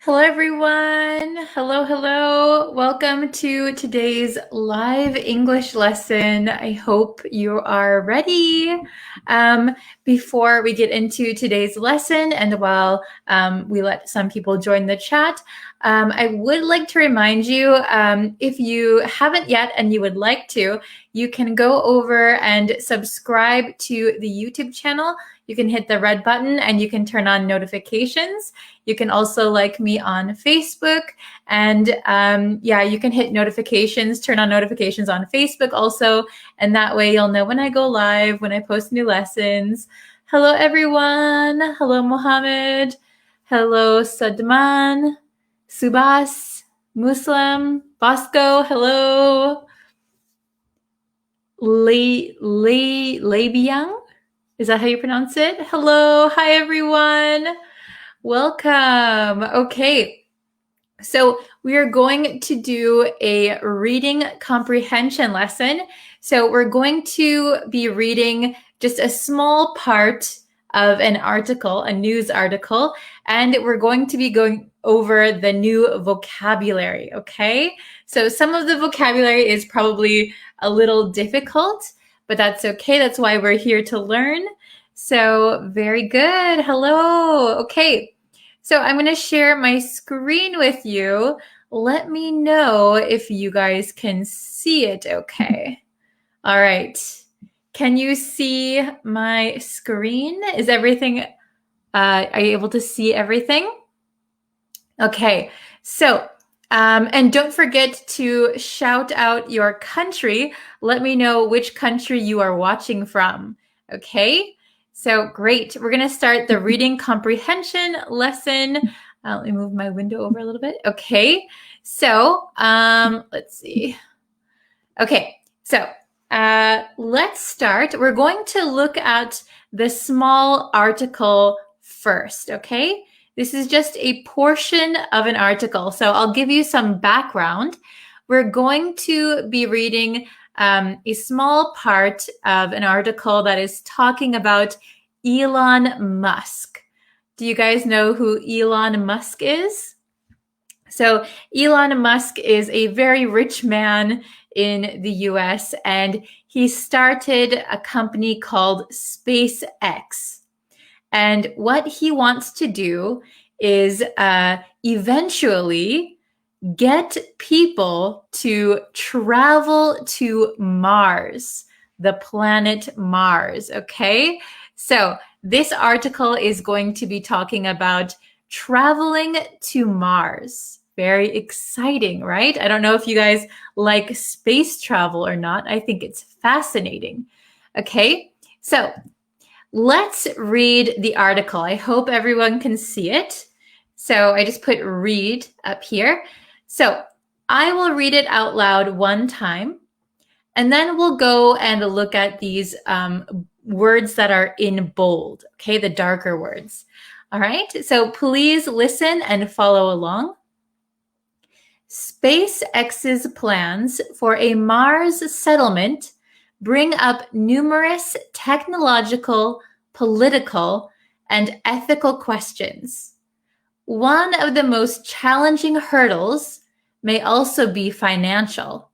Hello, everyone. Hello, hello. Welcome to today's live English lesson. I hope you are ready. Before we get into today's lesson, and while we let some people join the chat, I would like to remind you, if you haven't yet and you would like to, you can go over and subscribe to the YouTube channel. You can hit the red button and you can turn on notifications. You can also like me on Facebook, and you can hit notifications, turn on notifications on Facebook also, and that way you'll know when I go live, when I post new lessons. Hello, everyone. Hello, Mohammed. Hello, Sadman, Subas, Muslim, Bosco. Hello, Labiang. Is that how you pronounce it? Hello. Hi, everyone. Welcome. Okay. So we are going to do a reading comprehension lesson. So we're going to be reading just a small part of an article, a news article, and we're going to be going over the new vocabulary, okay? So some of the vocabulary is probably a little difficult, but that's okay. That's why we're here to learn. So very good. Hello. Okay. So I'm going to share my screen with you. Let me know if you guys can see it okay. All right. Can you see my screen? Is everything, are you able to see everything? Okay. So, and don't forget to shout out your country. Let me know which country you are watching from. Okay. So great. We're going to start the reading comprehension lesson. Let me move my window over a little bit. Okay. So let's see. Okay. So let's start. We're going to look at the small article first. Okay. This is just a portion of an article. So I'll give you some background. We're going to be reading a small part of an article that is talking about Elon Musk. Do you guys know who Elon Musk is? So Elon Musk is a very rich man in the US, and he started a company called SpaceX. And what he wants to do is eventually get people to travel to Mars, the planet Mars, okay? So this article is going to be talking about traveling to Mars. Very exciting, right? I don't know if you guys like space travel or not. I think it's fascinating. Okay, so let's read the article. I hope everyone can see it. So I just put read up here. So I will read it out loud one time, and then we'll go and look at these words that are in bold, okay, the darker words. All right, so please listen and follow along. SpaceX's plans for a Mars settlement bring up numerous technological, political, and ethical questions. One of the most challenging hurdles may also be financial,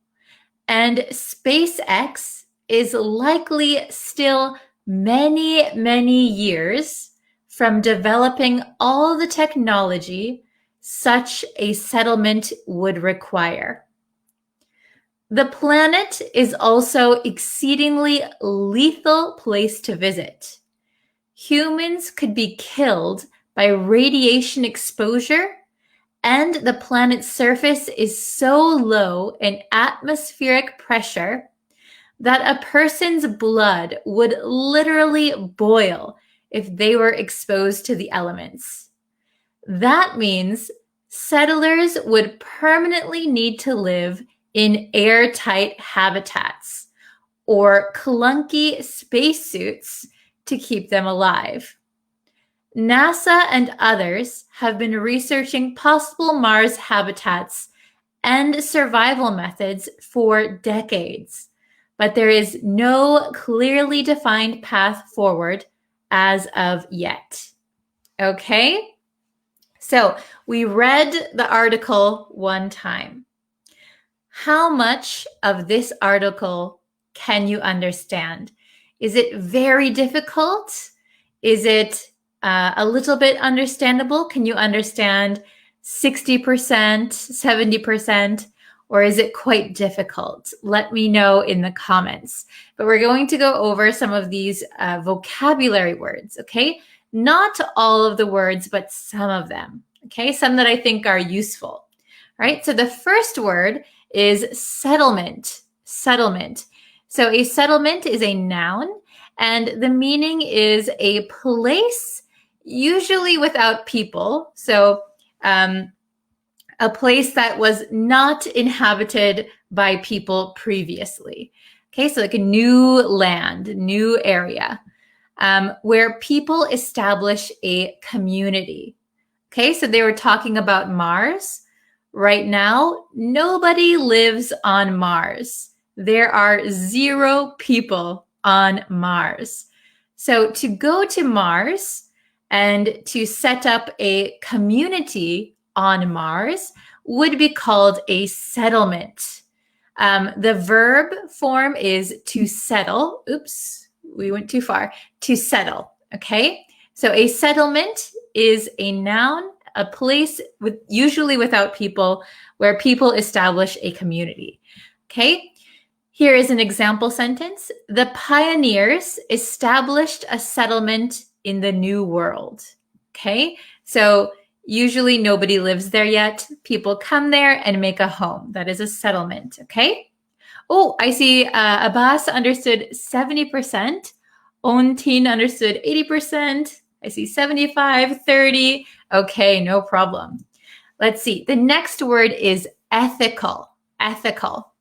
and SpaceX is likely still many, many years from developing all the technology such a settlement would require. The planet is also exceedingly lethal place to visit. Humans could be killed by radiation exposure, and the planet's surface is so low in atmospheric pressure that a person's blood would literally boil if they were exposed to the elements. That means settlers would permanently need to live in airtight habitats or clunky spacesuits to keep them alive. NASA and others have been researching possible Mars habitats and survival methods for decades, but there is no clearly defined path forward as of yet. Okay? So we read the article one time. How much of this article can you understand? Is it very difficult? Is it a little bit understandable? Can you understand 60%, 70%? Or is it quite difficult? Let me know in the comments. But we're going to go over some of these vocabulary words, okay? Not all of the words, but some of them, okay? Some that I think are useful, all right? So the first word is settlement, settlement. So a settlement is a noun, and the meaning is a place, usually without people. So a place that was not inhabited by people previously. Okay, so like a new land, new area, where people establish a community. Okay, so they were talking about Mars. Right now, nobody lives on Mars. There are 0 people on Mars. So to go to Mars and to set up a community on Mars would be called a settlement. The verb form is to settle. Oops, we went too far. To settle, okay? So a settlement is a noun, a place with usually without people, where people establish a community. Okay, here is an example sentence. The pioneers established a settlement in the New World. Okay, so usually nobody lives there yet. People come there and make a home. That is a settlement. Okay. Oh, I see Abbas understood 70%. Ontin understood 80%. I see 75, 30. Okay, no problem. Let's see. The next word is ethical. Ethical.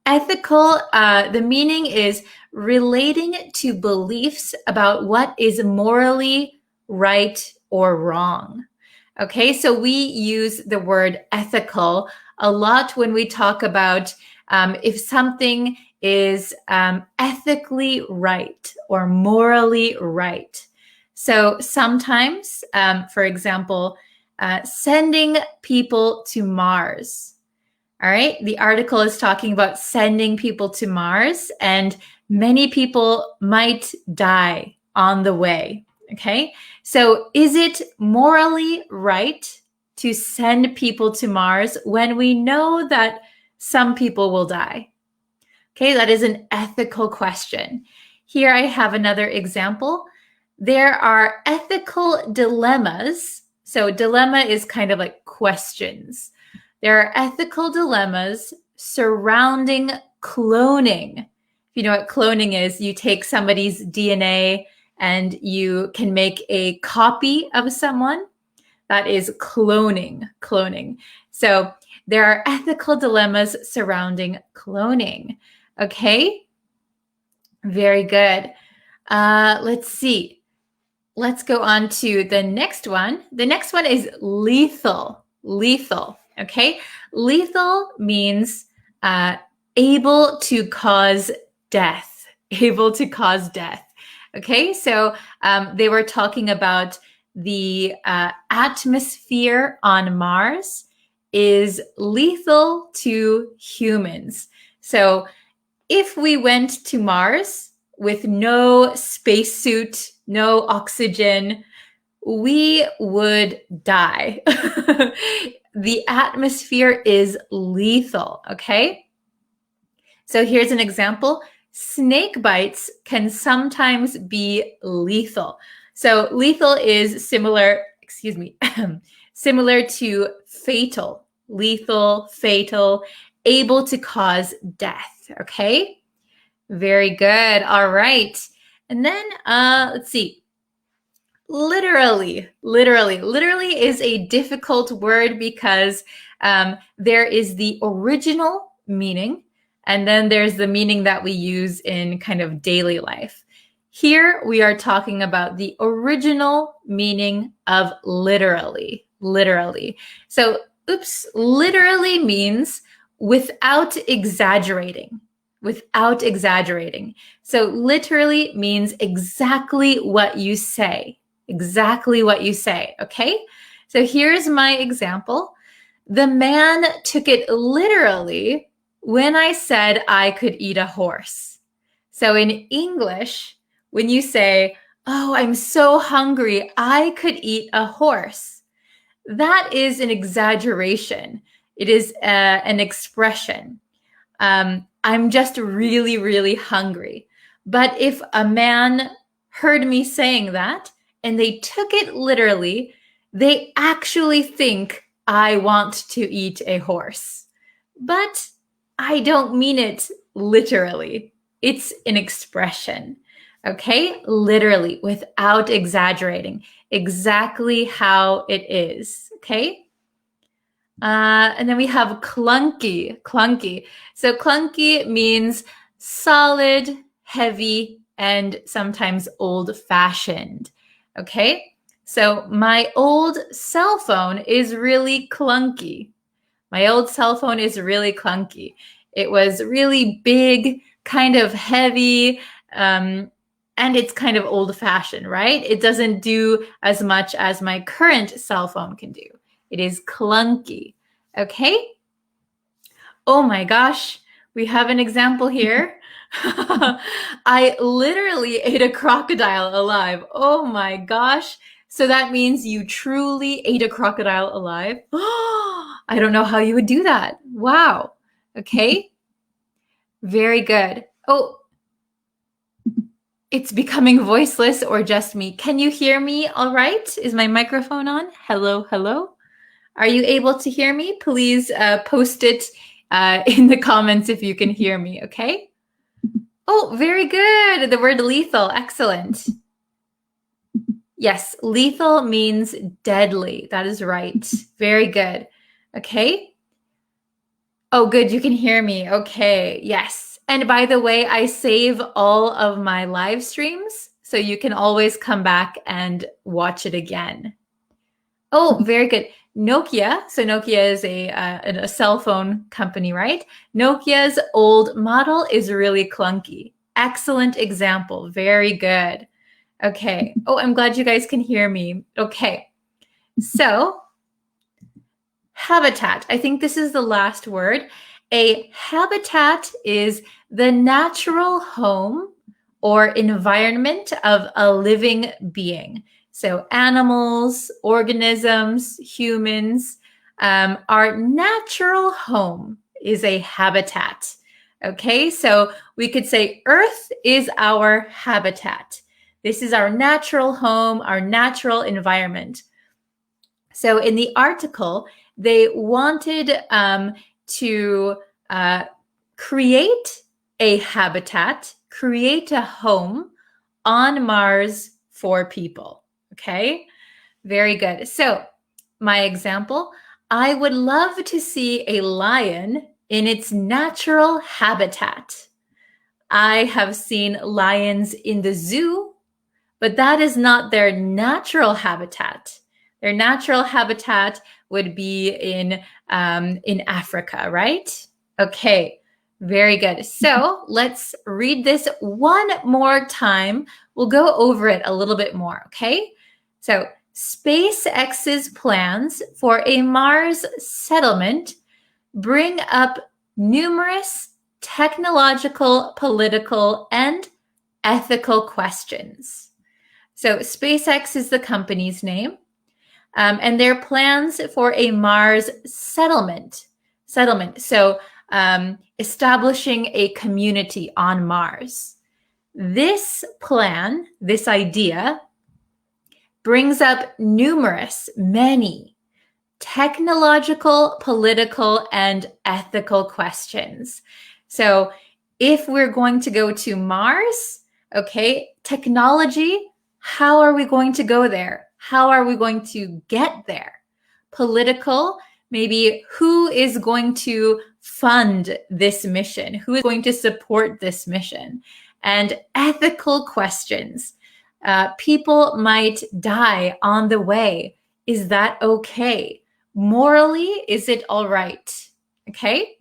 Ethical, the meaning is relating to beliefs about what is morally right or wrong. Okay, so we use the word ethical a lot when we talk about if something is ethically right or morally right. So sometimes, for example, sending people to Mars. All right, the article is talking about sending people to Mars, and many people might die on the way. Okay, so is it morally right to send people to Mars when we know that some people will die? Okay, that is an ethical question. Here I have another example. There are ethical dilemmas. So dilemma is kind of like questions. There are ethical dilemmas surrounding cloning. If you know what cloning is, you take somebody's DNA and you can make a copy of someone. That is cloning, cloning. So there are ethical dilemmas surrounding cloning. Okay, very good. Let's see. Let's go on to the next one. The next one is lethal, lethal. Okay, lethal means able to cause death, able to cause death. Okay, so they were talking about the atmosphere on Mars is lethal to humans. So if we went to Mars with no spacesuit, no oxygen, we would die. The atmosphere is lethal, okay? So here's an example. Snake bites can sometimes be lethal. So lethal is similar, similar to fatal, lethal, fatal, able to cause death, okay? Very good, all right. And then, let's see. Literally is a difficult word because there is the original meaning, and then there's the meaning that we use in kind of daily life. Here we are talking about the original meaning of literally, literally. So, literally means without exaggerating, without exaggerating. So literally means exactly what you say. Exactly what you say, okay? So here's my example. The man took it literally when I said I could eat a horse. So in English, when you say, oh, I'm so hungry, I could eat a horse, that is an exaggeration. It is an expression. I'm just really, really hungry. But if a man heard me saying that and they took it literally, they actually think I want to eat a horse. But I don't mean it literally. It's an expression. Okay? Literally, without exaggerating. Exactly how it is. Okay? And then we have clunky. Clunky. So clunky means solid, heavy, and sometimes old-fashioned. Okay? So my old cell phone is really clunky. My old cell phone is really clunky. It was really big, kind of heavy, and it's kind of old-fashioned, right? It doesn't do as much as my current cell phone can do. It is clunky. Okay? Oh my gosh, we have an example here. I literally ate a crocodile alive. Oh my gosh. So that means you truly ate a crocodile alive? I don't know how you would do that. Wow. Okay. Very good. Oh, it's becoming voiceless or just me. Can you hear me all right? Is my microphone on? Hello, hello. Are you able to hear me? Please post it in the comments if you can hear me, okay? Oh, very good. The word lethal. Excellent. Yes, lethal means deadly. That is right. Very good. Okay. Oh, good. You can hear me. Okay. Yes. And by the way, I save all of my live streams, so you can always come back and watch it again. Oh, very good. Nokia. So Nokia is a cell phone company, right? Nokia's old model is really clunky. Excellent example. Very good. Okay. Oh, I'm glad you guys can hear me. Okay. So habitat. I think this is the last word. A habitat is the natural home or environment of a living being. So animals, organisms, humans, our natural home is a habitat. Okay, so we could say Earth is our habitat. This is our natural home, our natural environment. So in the article, they wanted to create a habitat, create a home on Mars for people. Okay, very good. So my example, I would love to see a lion in its natural habitat. I have seen lions in the zoo, but that is not their natural habitat. Their natural habitat would be in Africa, right? Okay, very good. So let's read this one more time. We'll go over it a little bit more, okay? So SpaceX's plans for a Mars settlement bring up numerous technological, political, and ethical questions. So SpaceX is the company's name. And their plans for a Mars settlement. So establishing a community on Mars. This plan, this idea, brings up many technological, political, and ethical questions. So if we're going to go to Mars, okay, technology, how are we going to go there? How are we going to get there? Political, maybe who is going to fund this mission? Who is going to support this mission? And ethical questions. People might die on the way. Is that okay? Morally, is it all right? Okay.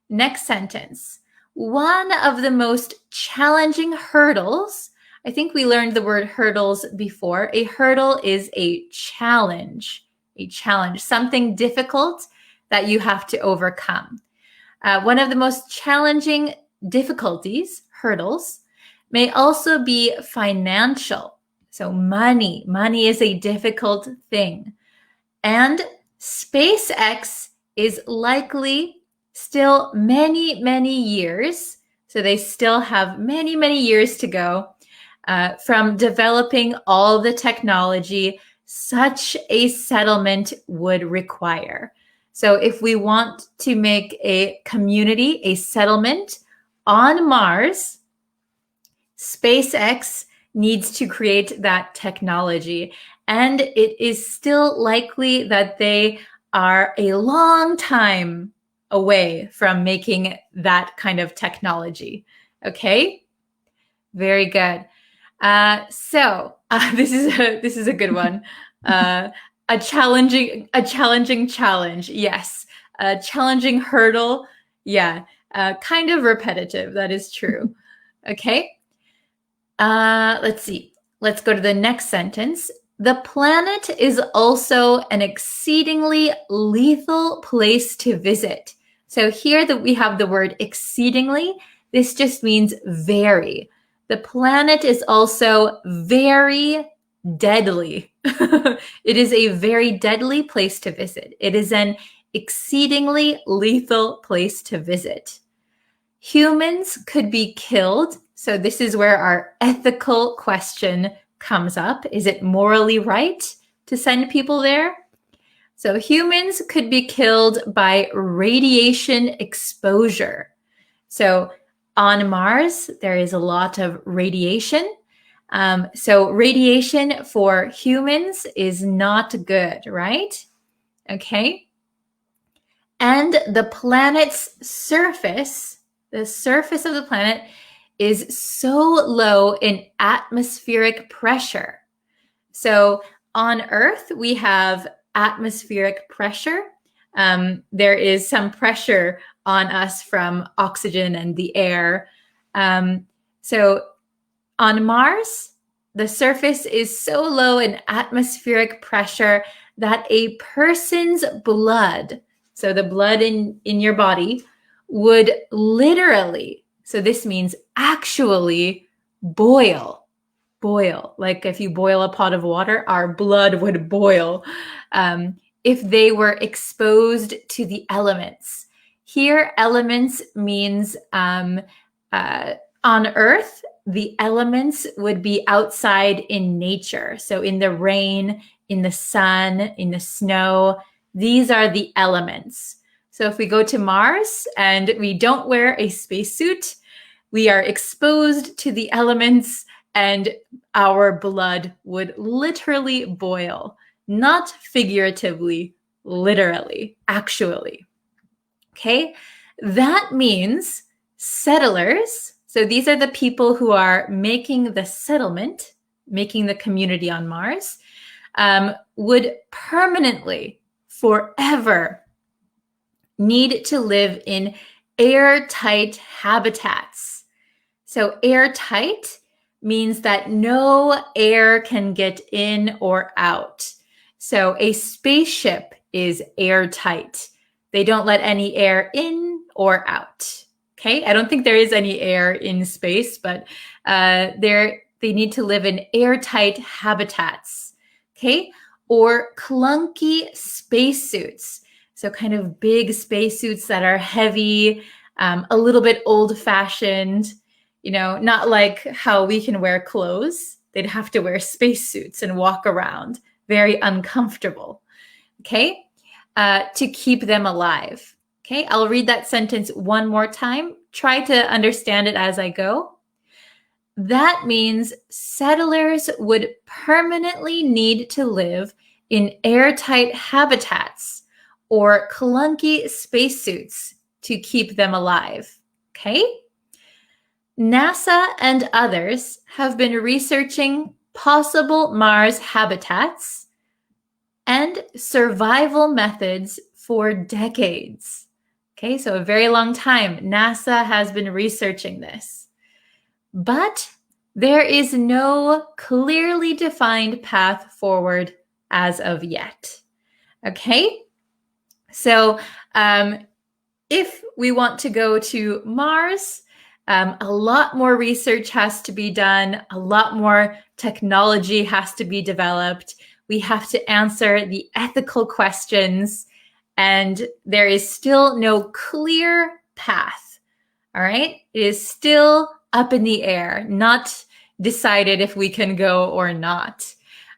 Next sentence. One of the most challenging hurdles, I think we learned the word hurdles before. A hurdle is a challenge. something difficult that you have to overcome. One of the most challenging difficulties, hurdles, may also be financial. So money is a difficult thing. And SpaceX is likely still many, many years. So they still have many, many years to go from developing all the technology such a settlement would require. So if we want to make a community, a settlement on Mars, SpaceX needs to create that technology. And it is still likely that they are a long time away from making that kind of technology. Okay? Very good. So this is a good one. A challenging challenge. Yes. A challenging hurdle. Yeah. Kind of repetitive. That is true. Okay. Let's see. Let's go to the next sentence. The planet is also an exceedingly lethal place to visit. So here that we have the word exceedingly, this just means very. The planet is also very deadly. It is a very deadly place to visit. It is an exceedingly lethal place to visit. Humans could be killed. So this is where our ethical question comes up. Is it morally right to send people there? So humans could be killed by radiation exposure. So on Mars, there is a lot of radiation. So radiation for humans is not good, right? Okay. And the planet's surface, the surface of the planet, is so low in atmospheric pressure. So on Earth, we have atmospheric pressure. There is some pressure on us from oxygen and the air. So on Mars, the surface is so low in atmospheric pressure that a person's blood, so the blood in your body, would literally, so this means actually, boil. Like if you boil a pot of water, our blood would boil if they were exposed to the elements. Here, elements means on Earth, the elements would be outside in nature. So in the rain, in the sun, in the snow, these are the elements. So if we go to Mars and we don't wear a spacesuit, we are exposed to the elements and our blood would literally boil, not figuratively, literally, actually. Okay, that means settlers, so these are the people who are making the settlement, making the community on Mars, would permanently, forever, need to live in airtight habitats. So airtight means that no air can get in or out. So a spaceship is airtight. They don't let any air in or out. Okay, I don't think there is any air in space, but they need to live in airtight habitats. Okay, or clunky spacesuits. So kind of big spacesuits that are heavy, a little bit old-fashioned, not like how we can wear clothes. They'd have to wear spacesuits and walk around. Very uncomfortable. Okay, to keep them alive. Okay, I'll read that sentence one more time. Try to understand it as I go. That means settlers would permanently need to live in airtight habitats or clunky spacesuits to keep them alive. Okay? NASA and others have been researching possible Mars habitats and survival methods for decades. Okay, so a very long time, NASA has been researching this. But there is no clearly defined path forward as of yet. Okay, so if we want to go to Mars, a lot more research has to be done. A lot more technology has to be developed. We have to answer the ethical questions, and there is still no clear path. All right, it is still up in the air, not decided if we can go or not.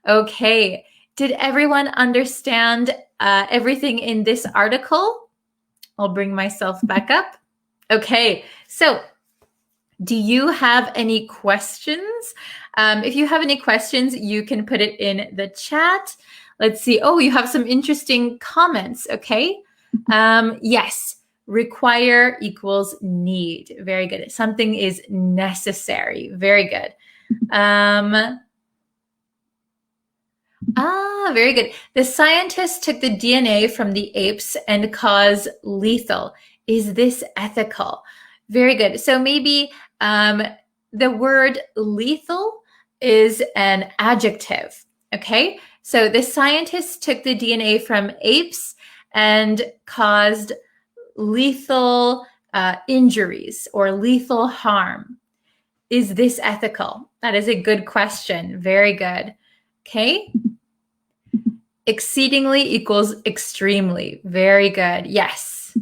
Okay, did everyone understand everything in this article? I'll bring myself back up. Okay, so do you have any questions? If you have any questions, you can put it in the chat. Let's see. Oh, you have some interesting comments. Okay. Yes. Require equals need. Very good. Something is necessary. Very good. Very good. The scientists took the DNA from the apes and caused lethal. Is this ethical? Very good. So maybe the word lethal is an adjective. Okay. So the scientists took the DNA from apes and caused lethal injuries or lethal harm. Is this ethical? That is a good question. Very good. Okay. Exceedingly equals extremely. Very good. Yes.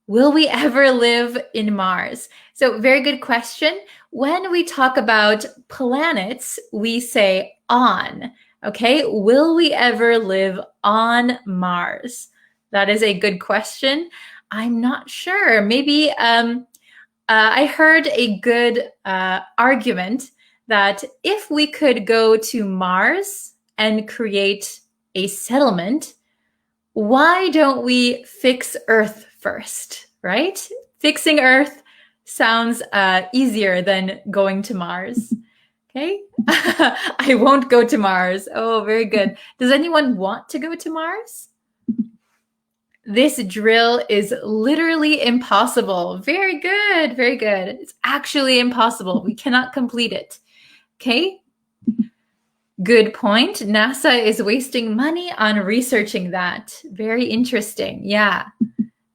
Will we ever live in Mars? So very good question. When we talk about planets, we say on. Okay. Will we ever live on Mars? That is a good question. I'm not sure. Maybe I heard a good argument that if we could go to Mars and create a settlement, why don't we fix Earth first, right? Fixing Earth sounds easier than going to Mars. Okay. I won't go to Mars. Oh, very good. Does anyone want to go to Mars? This drill is literally impossible. Very good. Very good. It's actually impossible. We cannot complete it. Okay. Good point. NASA is wasting money on researching that. Very interesting. Yeah.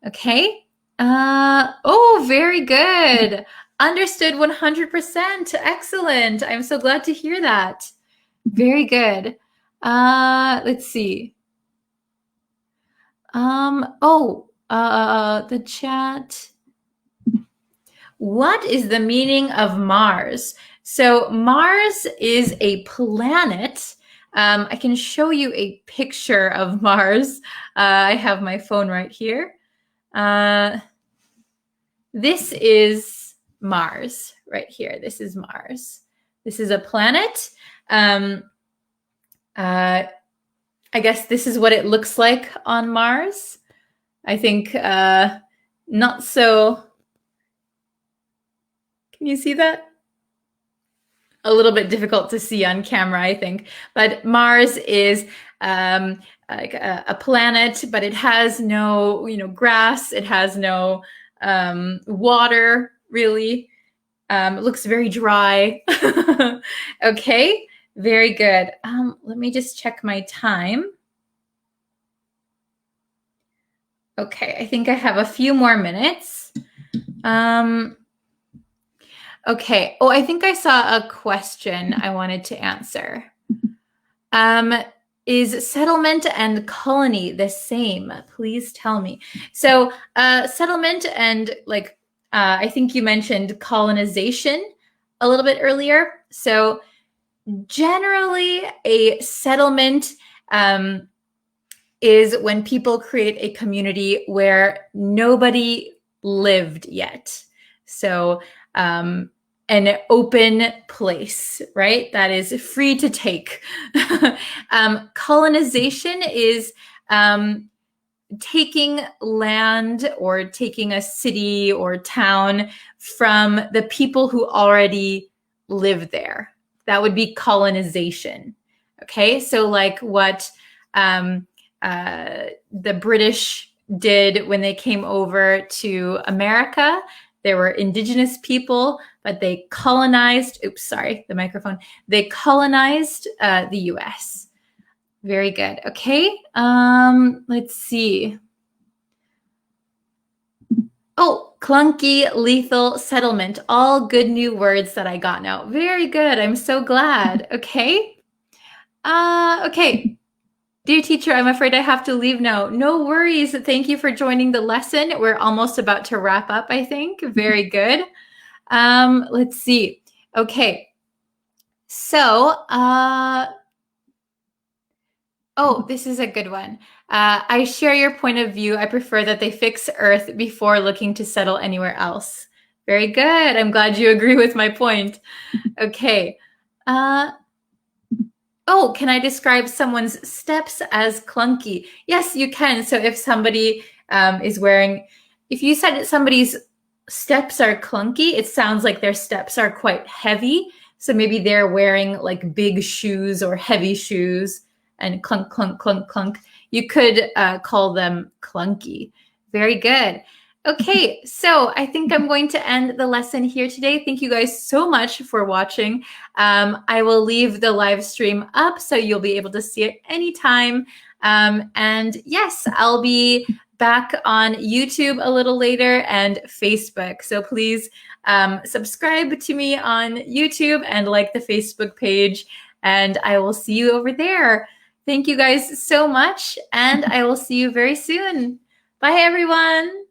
Okay. Oh, very good. Understood 100%. Excellent. I'm so glad to hear that. Very good. Let's see. The chat. What is the meaning of Mars? So Mars is a planet. I can show you a picture of Mars. I have my phone right here. This is Mars right here. This is Mars. This is a planet. I guess this is what it looks like on Mars. I think not so. Can you see that? A little bit difficult to see on camera, I think. But Mars is like a planet, but it has no, grass. It has no water, really. It looks very dry. Okay, very good. Let me just check my time. Okay, I think I have a few more minutes. Okay. Oh, I think I saw a question I wanted to answer. Is settlement and colony the same? Please tell me. So settlement and I think you mentioned colonization a little bit earlier. So generally a settlement is when people create a community where nobody lived yet. So an open place, right? That is free to take. Colonization is taking land or taking a city or town from the people who already live there. That would be colonization. Okay, so like what the British did when they came over to America. There were indigenous people, but they colonized, oops, sorry, the microphone. They colonized the US. Very good. Okay. Let's see. Oh, clunky, lethal, settlement. All good new words that I got now. Very good. I'm so glad. Okay. Okay. Dear teacher, I'm afraid I have to leave now. No worries. Thank you for joining the lesson. We're almost about to wrap up, I think. Very good. Let's see. Okay. So, oh, this is a good one. I share your point of view. I prefer that they fix Earth before looking to settle anywhere else. Very good. I'm glad you agree with my point. Okay. Oh, can I describe someone's steps as clunky? Yes, you can. So if somebody is wearing, if you said somebody's steps are clunky, it sounds like their steps are quite heavy. So maybe they're wearing like big shoes or heavy shoes and clunk, clunk, clunk, clunk. You could call them clunky. Very good. Okay, so I think I'm going to end the lesson here today. Thank you guys so much for watching. I will leave the live stream up so you'll be able to see it anytime. And yes, I'll be back on YouTube a little later and Facebook. So please subscribe to me on YouTube and like the Facebook page, and I will see you over there. Thank you guys so much, and I will see you very soon. Bye, everyone.